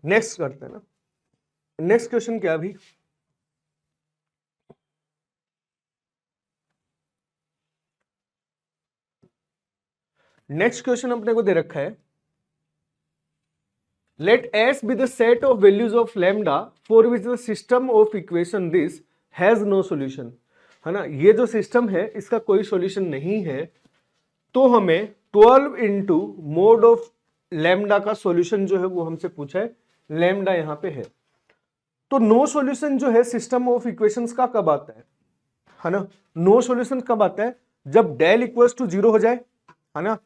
Next करते हैं ना। नेक्स्ट क्वेश्चन क्या भी, नेक्स्ट क्वेश्चन अपने को दे रखा है, late S be the set of values of lambda for which the system of equation this has no solution, है ना। ये जो सिस्टम है इसका कोई सॉल्यूशन नहीं है, तो हमें 12 इंटू मोड ऑफ लैम्डा का सॉल्यूशन जो है वो हमसे पूछा है, लैम्डा यहां पे है। तो नो सॉल्यूशन जो है सिस्टम ऑफ इक्वेशंस का कब आता है ना। नो सॉल्यूशन कब आता है, जब डेल इक्वल्स टू जीरो हो जाए, है ना।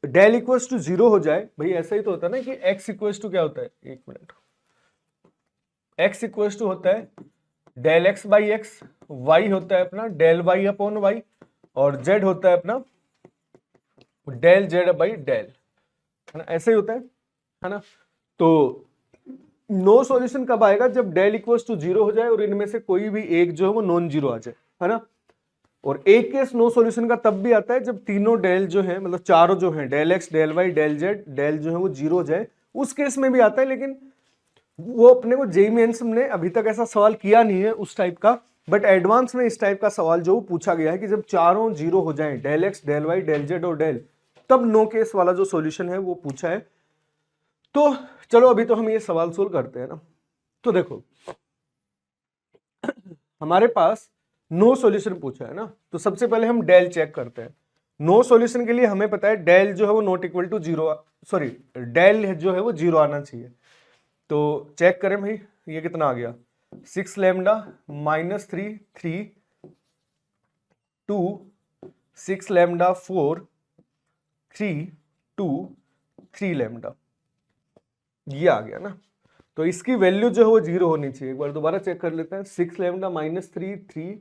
डेल इक्वल्स टू जीरो हो जाए, भाई ऐसा ही तो होता है ना कि एक्स इक्वल्स टू क्या होता है, एक मिनट, एक्स इक्वल्स टू होता है del x by x, y होता है अपना डेल वाई अपॉन वाई, और जेड होता है अपना डेल जेड बाई डेल, है ना। ऐसे ही होता है ना। तो नो सॉल्यूशन कब आएगा, जब डेल इक्वल्स टू जीरो हो जाए और इनमें से कोई भी एक जो है वो नॉन जीरो आ जाए, है ना। और एक केस नो सॉल्यूशन का तब भी आता है जब तीनों डेल जो है, मतलब चारों जो है del x del y del z del जो है वो जीरो हो जाए, उस केस में भी आता है। लेकिन वो अपने को जेईई मेंस ने अभी तक ऐसा सवाल किया नहीं है उस टाइप का, बट एडवांस में इस टाइप का सवाल जो पूछा गया है कि जब चारों जीरो हो जाएं, del x del y del z और डेल, तब नो केस वाला जो सॉल्यूशन है वो पूछा है। तो चलो अभी तो हम ये सवाल सोल्व करते हैं ना। तो देखो हमारे पास नो सॉल्यूशन पूछा है ना, तो सबसे पहले हम डेल चेक करते हैं। नो सॉल्यूशन के लिए हमें पता है डेल जो है वो not equal to zero, sorry del जो है वो जीरो आना चाहिए। तो चेक करें भाई, ये कितना आ गया, 6 लैम्डा माइनस 3 3 2 6 लैम्डा 4 3 2 3 लैम्डा, ये आ गया ना। तो इसकी वैल्यू जो है वो जीरो होनी चाहिए। एक बार दोबारा चेक कर लेते हैं, 6 लैम्डा माइनस 3 3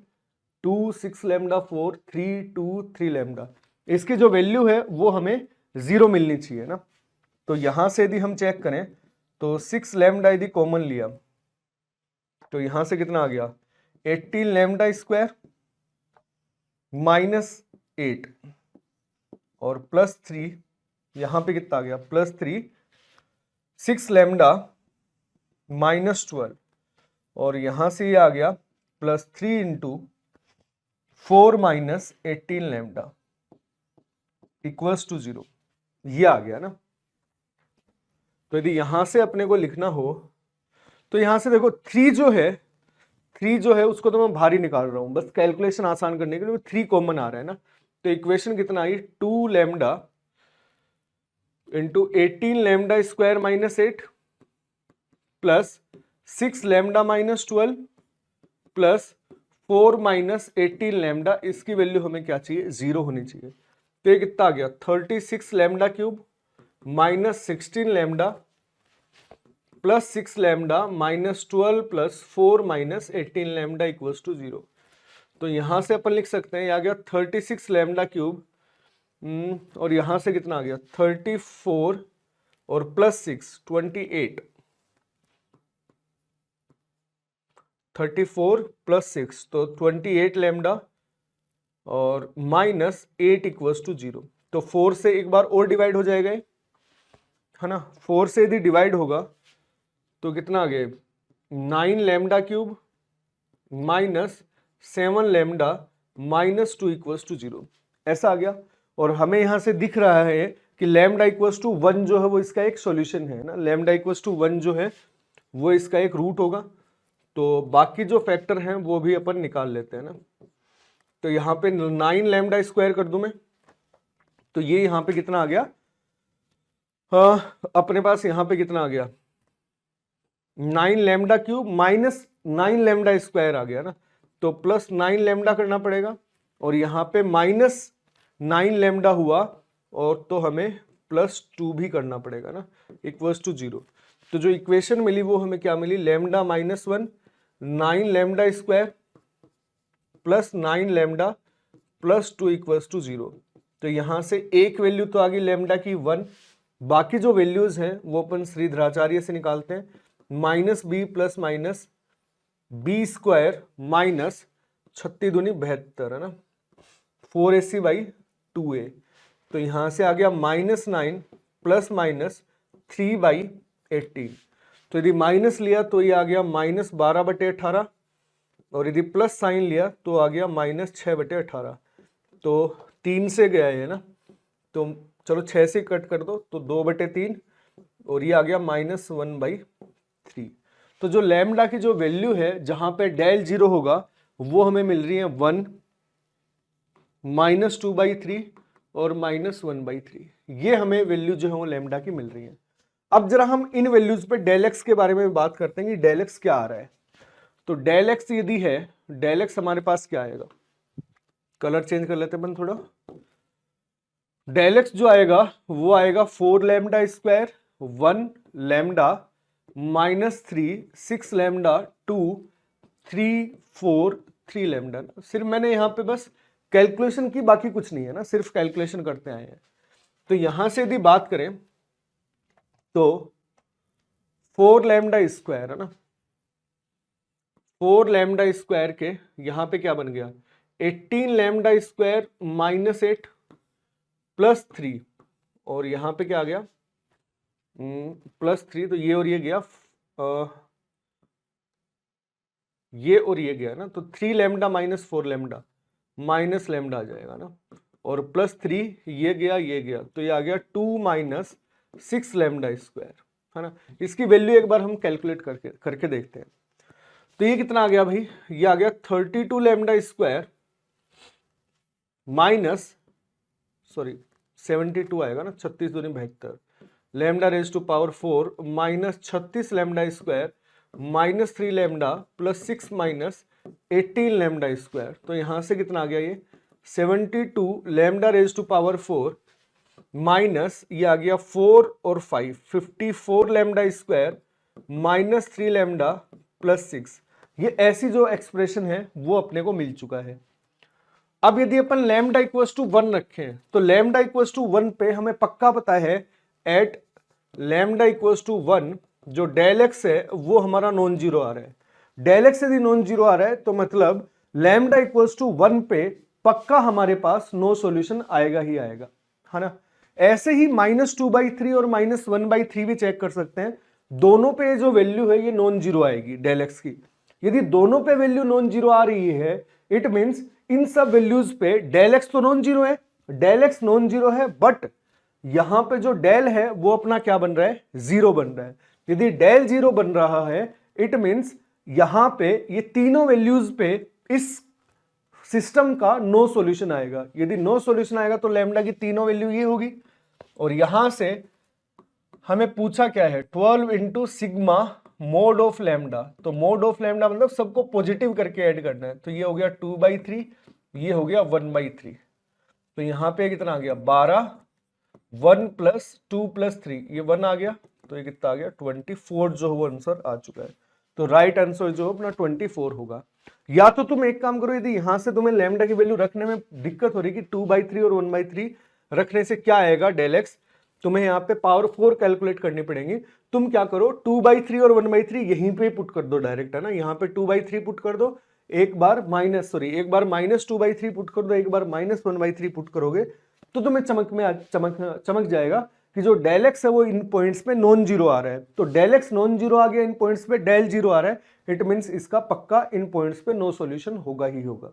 2 6 लैम्डा 4 3 2 3 लैम्डा, इसकी जो वैल्यू है वो हमें जीरो मिलनी चाहिए ना। तो यहां से यदि हम चेक करें तो 6 लैम्डा यदि कॉमन लिया तो यहां से कितना आ गया, 18 लैम्डा स्क्वायर माइनस 8 और प्लस 3, यहां पे कितना आ गया प्लस 3, 6 लैम्डा माइनस 12, और यहां से ये आ गया plus 3 into 4 minus 18 lambda equals to 0, ये आ गया ना। तो यदि यहां से अपने को लिखना हो तो यहां से देखो 3 जो है उसको तो मैं बाहर ही निकाल रहा हूं, बस कैलकुलेशन आसान करने के लिए 3 कॉमन आ रहा है ना। तो इक्वेशन कितना आई, 2 lambda into 18 lambda square minus 8 plus 6 lambda minus 12 plus 4 minus 18 lambda, इसकी वैल्यू हमें क्या चाहिए, जीरो होनी चाहिए। तो ये कितना आ गया 36 lambda cube minus 16 lambda plus 6 lambda minus 12 plus 4 minus 18 lambda equals to 0। तो यहां से अपन लिख सकते हैं, ये आ गया 36 लैम्डा क्यूब, और यहां से कितना आ गया 34 और प्लस 6 28, 34 प्लस 6 तो 28 लैम्डा और माइनस 8 इक्वल्स टू 0। तो 4 से एक बार और डिवाइड हो जाएगा, है ना। 4 से यदि डिवाइड होगा तो कितना आ गया 9 lambda cube minus 7 lambda minus 2 equals to 0, ऐसा आ गया। और हमें यहां से दिख रहा है कि लैम्डा इक्वल्स टू 1 जो है वो इसका एक सॉल्यूशन है ना, लैम्डा इक्वल्स टू 1 जो है वो इसका एक रूट होगा। तो बाकी जो फैक्टर हैं वो भी अपन निकाल लेते हैं ना। तो यहाँ पे 9 लैम्डा स्क्वायर कर दूं मैं, तो ये यहाँ पे कितना आ गया, अपने पास यहाँ पे कितना आ गया 9 lambda cube minus 9 lambda square आ गया ना। तो प्लस 9 लैम्डा करना पड़ेगा, और यहाँ पे माइनस 9 लैम्डा हुआ, और तो हमें प्लस 2 भी करना पड़ेगा ना, इक्वल्स टू 0। तो जो इक्वेशन मिली वो हमें क्या मिली, lambda minus 1 9 lambda square plus 9 lambda plus 2 equals to 0। तो यहां से एक वैल्यू तो आ गई लैम्डा की 1, बाकी जो वैल्यूज हैं वो अपन श्रीधराचार्य से निकालते हैं, minus b plus minus b square minus 36 दूनी 72, है ना, 4ac बाई 2a। तो यहां से आ गया माइनस 9 प्लस माइनस 3 बाई 18। तो यदि माइनस लिया तो ये आ गया -12/18, और यदि प्लस साइन लिया तो आ गया -6/18। तो 3 से गया है ना, तो चलो 6 से कट कर दो तो 2/3, और ये आ गया -1/3। तो जो लैम्डा की जो वैल्यू है जहां पे डेल 0 होगा वो हमें मिल रही है 1, -2/3 और -1/3। ये हमें वैल्यू जो है वो लैम्डा की मिल रही है। अब जरा हम इन वैल्यूज पे डेल एक्स के बारे में बात करते हैं कि डेल एक्स क्या आ रहा है। तो डेल एक्स यदि है, डेल एक्स हमारे पास क्या आएगा, कलर चेंज कर लेते हैं अपन थोड़ा। डेल एक्स जो आएगा वो आएगा 4 lambda square 1 lambda -3 6 lambda 2 3 4 3 lambda. सिर्फ मैंने यहाँ पे बस कैलकुलेशन की, बाकी कुछ नहीं है ना, सिर्फ कैलकुलेशन करते आए हैं। तो यहां से यदि बात करें तो 4 लैम्डा स्क्वायर है ना, 4 लैम्डा स्क्वायर के यहां पे क्या बन गया 18 लैम्डा स्क्वायर -8 +3, और यहां पे क्या आ गया +3, तो ये और ये गया ये और ये गया ना, तो 3 लैम्डा -4 लैम्डा माइनस लैम्डा आ जाएगा ना, और +3 ये गया ये गया, तो ये आ गया 2 - 6 लैम्डा स्क्वायर है ना। इसकी वैल्यू एक बार हम कैलकुलेट करके देखते हैं। तो ये कितना आ गया भाई, ये आ गया 32 लैम्डा स्क्वायर -72 आएगा ना, 36 दूनी 72 lambda raise to power 4 -36 lambda square -3 lambda +6 -18 lambda square. तो यहां से कितना आ गया ये 72 lambda raise to power 4 minus ये आ गया 4 और 5 54 लैम्डा स्क्वायर -3 लैम्डा +6। ये ऐसी जो एक्सप्रेशन है वो अपने को मिल चुका है। अब यदि अपन लैम्डा इक्वल्स टू 1 रखें तो लैम्डा इक्वल्स टू 1 पे हमें पक्का पता है एट लैम्डा इक्वल्स टू 1 जो डेल एक्स है वो हमारा नॉन जीरो आ रहा है। डेल एक्स यदि नॉन जीरो आ रहा है तो मतलब लैम्डा इक्वल्स टू 1 पे पक्का हमारे पास नो सॉल्यूशन आएगा ही आएगा, है ना। ऐसे ही -2/3 और -1/3 भी चेक कर सकते हैं, दोनों पे जो वैल्यू है ये नॉन जीरो आएगी डेल एक्स की। यदि दोनों पे वैल्यू नॉन जीरो आ रही है इट मींस इन सब वैल्यूज पे डेल एक्स तो नॉन जीरो है, डेल एक्स नॉन जीरो है, बट यहां पे जो डेल है वो अपना क्या बन रहा है, जीरो बन रहा है। यदि डेल जीरो बन रहा है इट मींस यहां पे ये तीनों वैल्यूज पे इस सिस्टम का नो सॉल्यूशन आएगा। यदि नो सॉल्यूशन आएगा तो लैम्डा की तीनों वैल्यू ये होगी, और यहां से हमें पूछा क्या है 12 into sigma mode of lambda. तो मोड ऑफ लैम्डा मतलब सबको पॉजिटिव करके ऐड करना है, तो ये हो गया 2/3, ये हो गया 1/3। तो यहां पे कितना आ गया 12, 1 + 2 + 3 ये 1 आ गया, तो ये कितना आ गया 24 जो वो आंसर आ चुका है। तो राइट आंसर जो अपना 24 होगा। या तो तुम एक काम करो, यदि यहां से तुम्हें लैम्डा की वैल्यू रखने में दिक्कत हो रही कि 2/3 और 1/3 रखने से क्या आएगा डेल एक्स, तुम्हें यहाँ पे पावर 4 कैलकुलेट करनी पड़ेगी। तुम क्या करो 2/3 और 1/3 यहीं पे पुट कर दो डायरेक्ट, है ना। यहाँ पे 2/3 पुट कर दो, एक बार -2/3 पुट कर दो, एक बार -1/3 पुट करोगे तो तुम्हें चमक जाएगा कि जो डेल एक्स है वो इन पॉइंट्स पे नॉन जीरो आ रहा है। तो डेल एक्स नॉन जीरो आ गया इन पॉइंट्स पे, डेल जीरो आ रहा है, इट मींस इसका पक्का इन पॉइंट्स पे नो सॉल्यूशन होगा ही होगा।